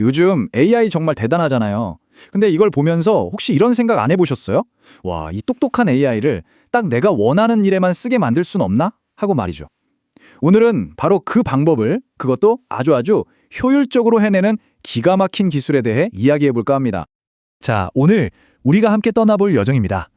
요즘 AI 정말 대단하잖아요. 근데 이걸 보면서 혹시 이런 생각 안 해보셨어요? 와, 이 똑똑한 AI를 딱 내가 원하는 일에만 쓰게 만들 순 없나? 하고 말이죠. 오늘은 바로 그 방법을 그것도 아주 효율적으로 해내는 기가 막힌 기술에 대해 이야기해 볼까 합니다. 자, 오늘 우리가 함께 떠나볼 여정입니다.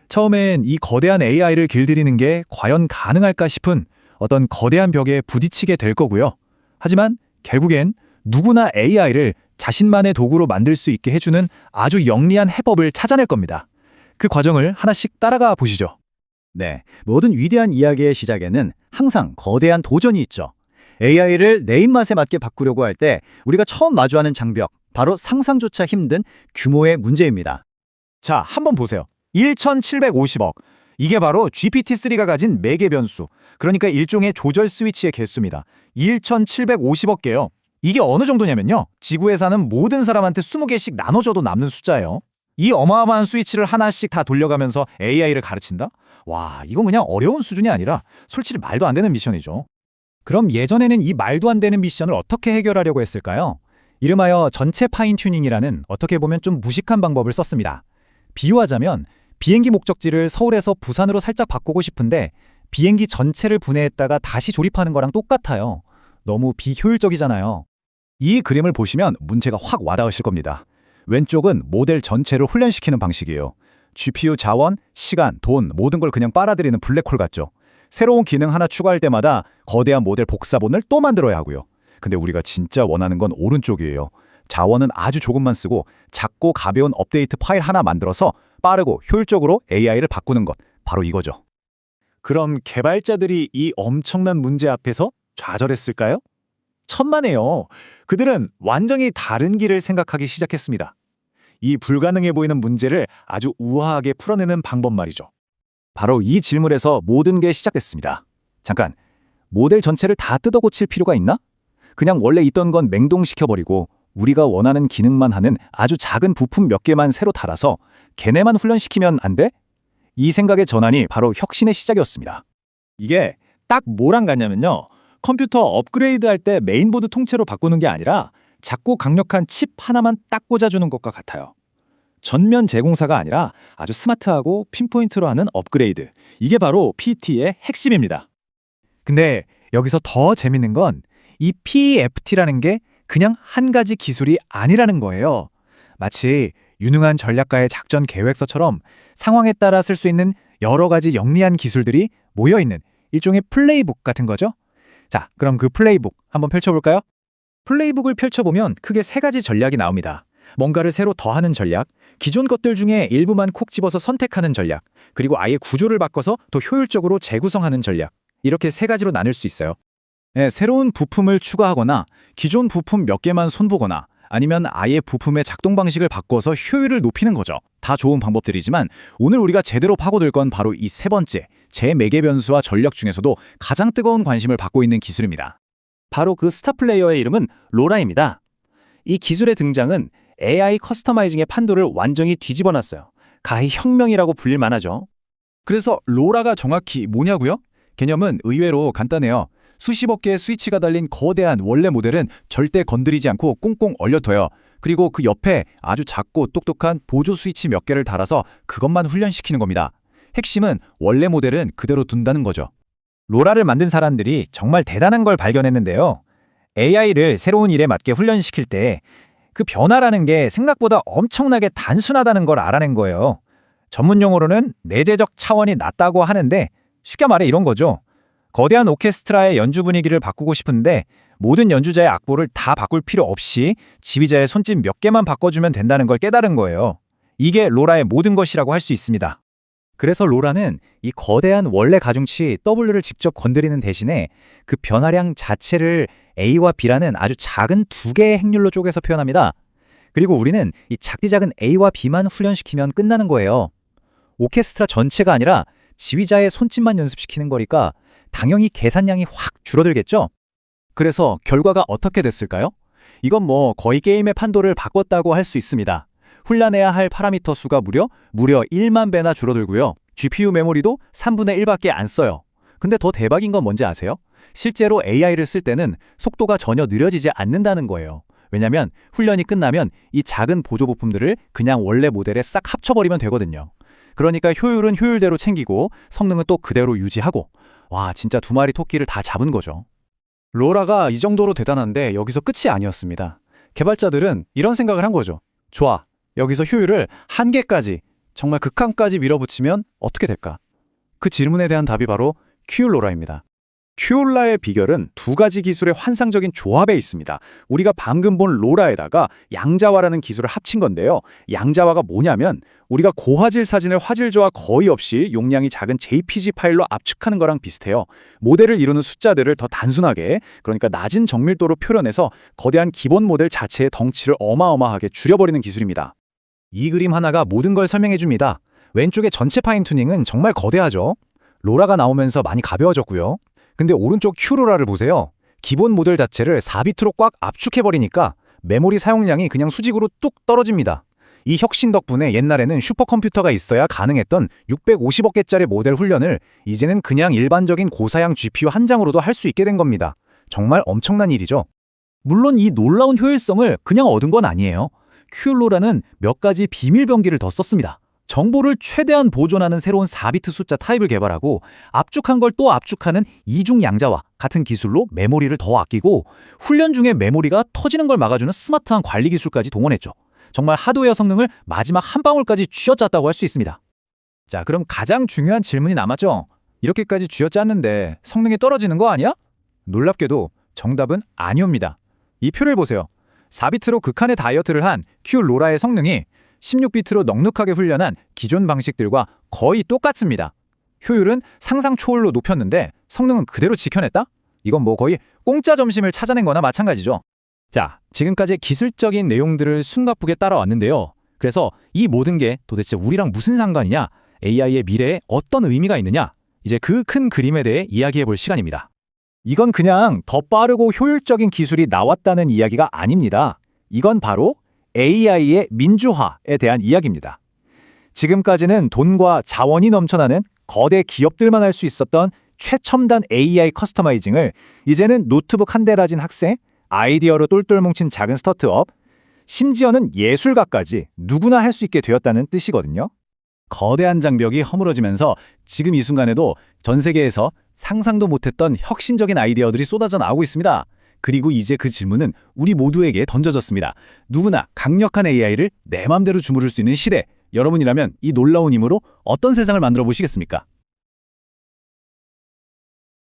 처음엔 이 거대한 AI를 길들이는 게 과연 가능할까 싶은 어떤 거대한 벽에 부딪히게 될 거고요. 하지만 결국엔 누구나 AI를 자신만의 도구로 만들 수 있게 해주는 아주 영리한 해법을 찾아낼 겁니다. 그 과정을 하나씩 따라가 보시죠. 네, 모든 위대한 이야기의 시작에는 항상 거대한 도전이 있죠. AI를 내 입맛에 맞게 바꾸려고 할 때 우리가 처음 마주하는 장벽, 바로 상상조차 힘든 규모의 문제입니다. 자, 한번 보세요. 1750억. 이게 바로 GPT-3가 가진 매개 변수, 그러니까 일종의 조절 스위치의 개수입니다. 1750억 개요. 이게 어느 정도냐면요, 지구에 사는 모든 사람한테 20개씩 나눠줘도 남는 숫자예요. 이 어마어마한 스위치를 하나씩 다 돌려가면서 AI를 가르친다? 와, 이건 그냥 어려운 수준이 아니라 솔직히 말도 안 되는 미션이죠. 그럼 예전에는 이 말도 안 되는 미션을 어떻게 해결하려고 했을까요? 이름하여 전체 파인 튜닝이라는 어떻게 보면 좀 무식한 방법을 썼습니다. 비유하자면 비행기 목적지를 서울에서 부산으로 살짝 바꾸고 싶은데 비행기 전체를 분해했다가 다시 조립하는 거랑 똑같아요. 너무 비효율적이잖아요. 이 그림을 보시면 문제가 확 와닿으실 겁니다. 왼쪽은 모델 전체를 훈련시키는 방식이에요. GPU 자원, 시간, 돈 모든 걸 그냥 빨아들이는 블랙홀 같죠. 새로운 기능 하나 추가할 때마다 거대한 모델 복사본을 또 만들어야 하고요. 근데 우리가 진짜 원하는 건 오른쪽이에요. 자원은 아주 조금만 쓰고 작고 가벼운 업데이트 파일 하나 만들어서 빠르고 효율적으로 AI를 바꾸는 것, 바로 이거죠. 그럼 개발자들이 이 엄청난 문제 앞에서 좌절했을까요? 천만에요. 그들은 완전히 다른 길을 생각하기 시작했습니다. 이 불가능해 보이는 문제를 아주 우아하게 풀어내는 방법 말이죠. 바로 이 질문에서 모든 게 시작됐습니다. 잠깐, 모델 전체를 다 뜯어 고칠 필요가 있나? 그냥 원래 있던 건 맹동시켜버리고 우리가 원하는 기능만 하는 아주 작은 부품 몇 개만 새로 달아서 걔네만 훈련시키면 안 돼? 이 생각의 전환이 바로 혁신의 시작이었습니다. 이게 딱 뭐랑 같냐면요, 컴퓨터 업그레이드 할 때 메인보드 통째로 바꾸는 게 아니라 작고 강력한 칩 하나만 딱 꽂아주는 것과 같아요. 전면 재공사가 아니라 아주 스마트하고 핀포인트로 하는 업그레이드. 이게 바로 PT의 핵심입니다. 근데 여기서 더 재밌는 건 이 PEFT라는 게 그냥 한 가지 기술이 아니라는 거예요. 마치 유능한 전략가의 작전 계획서처럼 상황에 따라 쓸 수 있는 여러 가지 영리한 기술들이 모여있는 일종의 플레이북 같은 거죠. 자, 그럼 그 플레이북 한번 펼쳐볼까요? 플레이북을 펼쳐보면 크게 세 가지 전략이 나옵니다. 뭔가를 새로 더하는 전략, 기존 것들 중에 일부만 콕 집어서 선택하는 전략, 그리고 아예 구조를 바꿔서 더 효율적으로 재구성하는 전략. 이렇게 세 가지로 나눌 수 있어요. 네, 새로운 부품을 추가하거나 기존 부품 몇 개만 손보거나 아니면 아예 부품의 작동 방식을 바꿔서 효율을 높이는 거죠. 다 좋은 방법들이지만 오늘 우리가 제대로 파고들 건 바로 이 세 번째, 재매개 변수와 전략 중에서도 가장 뜨거운 관심을 받고 있는 기술입니다. 바로 그 스타 플레이어의 이름은 로라입니다. 이 기술의 등장은 AI 커스터마이징의 판도를 완전히 뒤집어놨어요. 가히 혁명이라고 불릴 만하죠. 그래서 로라가 정확히 뭐냐고요? 개념은 의외로 간단해요. 수십억 개의 스위치가 달린 거대한 원래 모델은 절대 건드리지 않고 꽁꽁 얼려둬요. 그리고 그 옆에 아주 작고 똑똑한 보조 스위치 몇 개를 달아서 그것만 훈련시키는 겁니다. 핵심은 원래 모델은 그대로 둔다는 거죠. 로라를 만든 사람들이 정말 대단한 걸 발견했는데요. AI를 새로운 일에 맞게 훈련시킬 때 그 변화라는 게 생각보다 엄청나게 단순하다는 걸 알아낸 거예요. 전문 용어로는 내재적 차원이 낮다고 하는데 쉽게 말해 이런 거죠. 거대한 오케스트라의 연주 분위기를 바꾸고 싶은데 모든 연주자의 악보를 다 바꿀 필요 없이 지휘자의 손짓 몇 개만 바꿔주면 된다는 걸 깨달은 거예요. 이게 로라의 모든 것이라고 할 수 있습니다. 그래서 로라는 이 거대한 원래 가중치 W를 직접 건드리는 대신에 그 변화량 자체를 A와 B라는 아주 작은 두 개의 행률로 쪼개서 표현합니다. 그리고 우리는 이 작디 작은 A와 B만 훈련시키면 끝나는 거예요. 오케스트라 전체가 아니라 지휘자의 손짓만 연습시키는 거니까 당연히 계산량이 확 줄어들겠죠? 그래서 결과가 어떻게 됐을까요? 이건 뭐 거의 게임의 판도를 바꿨다고 할 수 있습니다. 훈련해야 할 파라미터 수가 무려 1만 배나 줄어들고요. GPU 메모리도 3분의 1밖에 안 써요. 근데 더 대박인 건 뭔지 아세요? 실제로 AI를 쓸 때는 속도가 전혀 느려지지 않는다는 거예요. 왜냐면 훈련이 끝나면 이 작은 보조 부품들을 그냥 원래 모델에 싹 합쳐버리면 되거든요. 그러니까 효율은 효율대로 챙기고 성능은 또 그대로 유지하고, 와, 진짜 두 마리 토끼를 다 잡은 거죠. 로라가 이 정도로 대단한데 여기서 끝이 아니었습니다. 개발자들은 이런 생각을 한 거죠. 좋아, 여기서 효율을 한계까지, 정말 극한까지 밀어붙이면 어떻게 될까? 그 질문에 대한 답이 바로 큐로라입니다. 큐올라의 비결은 두 가지 기술의 환상적인 조합에 있습니다. 우리가 방금 본 로라에다가 양자화라는 기술을 합친 건데요. 양자화가 뭐냐면 우리가 고화질 사진을 화질저하 거의 없이 용량이 작은 JPG 파일로 압축하는 거랑 비슷해요. 모델을 이루는 숫자들을 더 단순하게, 그러니까 낮은 정밀도로 표현해서 거대한 기본 모델 자체의 덩치를 어마어마하게 줄여버리는 기술입니다. 이 그림 하나가 모든 걸 설명해 줍니다. 왼쪽의 전체 파인 튜닝은 정말 거대하죠. 로라가 나오면서 많이 가벼워졌고요. 근데 오른쪽 큐로라를 보세요. 기본 모델 자체를 4비트로 꽉 압축해버리니까 메모리 사용량이 그냥 수직으로 뚝 떨어집니다. 이 혁신 덕분에 옛날에는 슈퍼컴퓨터가 있어야 가능했던 650억 개짜리 모델 훈련을 이제는 그냥 일반적인 고사양 GPU 한 장으로도 할 수 있게 된 겁니다. 정말 엄청난 일이죠. 물론 이 놀라운 효율성을 그냥 얻은 건 아니에요. 큐로라는 몇 가지 비밀 병기를 더 썼습니다. 정보를 최대한 보존하는 새로운 4비트 숫자 타입을 개발하고 압축한 걸 또 압축하는 이중 양자화 같은 기술로 메모리를 더 아끼고 훈련 중에 메모리가 터지는 걸 막아주는 스마트한 관리 기술까지 동원했죠. 정말 하드웨어 성능을 마지막 한 방울까지 쥐어짰다고 할 수 있습니다. 자, 그럼 가장 중요한 질문이 남았죠. 이렇게까지 쥐어짰는데 성능이 떨어지는 거 아니야? 놀랍게도 정답은 아니옵니다. 이 표를 보세요. 4비트로 극한의 다이어트를 한 큐로라의 성능이 16비트로 넉넉하게 훈련한 기존 방식들과 거의 똑같습니다. 효율은 상상 초월로 높였는데 성능은 그대로 지켜냈다? 이건 뭐 거의 공짜 점심을 찾아낸 거나 마찬가지죠. 자, 지금까지 기술적인 내용들을 숨가쁘게 따라왔는데요. 그래서 이 모든 게 도대체 우리랑 무슨 상관이냐? AI의 미래에 어떤 의미가 있느냐? 이제 그 큰 그림에 대해 이야기해 볼 시간입니다. 이건 그냥 더 빠르고 효율적인 기술이 나왔다는 이야기가 아닙니다. 이건 바로 AI의 민주화에 대한 이야기입니다. 지금까지는 돈과 자원이 넘쳐나는 거대 기업들만 할 수 있었던 최첨단 AI 커스터마이징을 이제는 노트북 한 대 가진 학생, 아이디어로 똘똘 뭉친 작은 스타트업, 심지어는 예술가까지 누구나 할 수 있게 되었다는 뜻이거든요. 거대한 장벽이 허물어지면서 지금 이 순간에도 전 세계에서 상상도 못했던 혁신적인 아이디어들이 쏟아져 나오고 있습니다. 그리고 이제 그 질문은 우리 모두에게 던져졌습니다. 누구나 강력한 AI를 내 맘대로 주무를 수 있는 시대. 여러분이라면 이 놀라운 힘으로 어떤 세상을 만들어 보시겠습니까?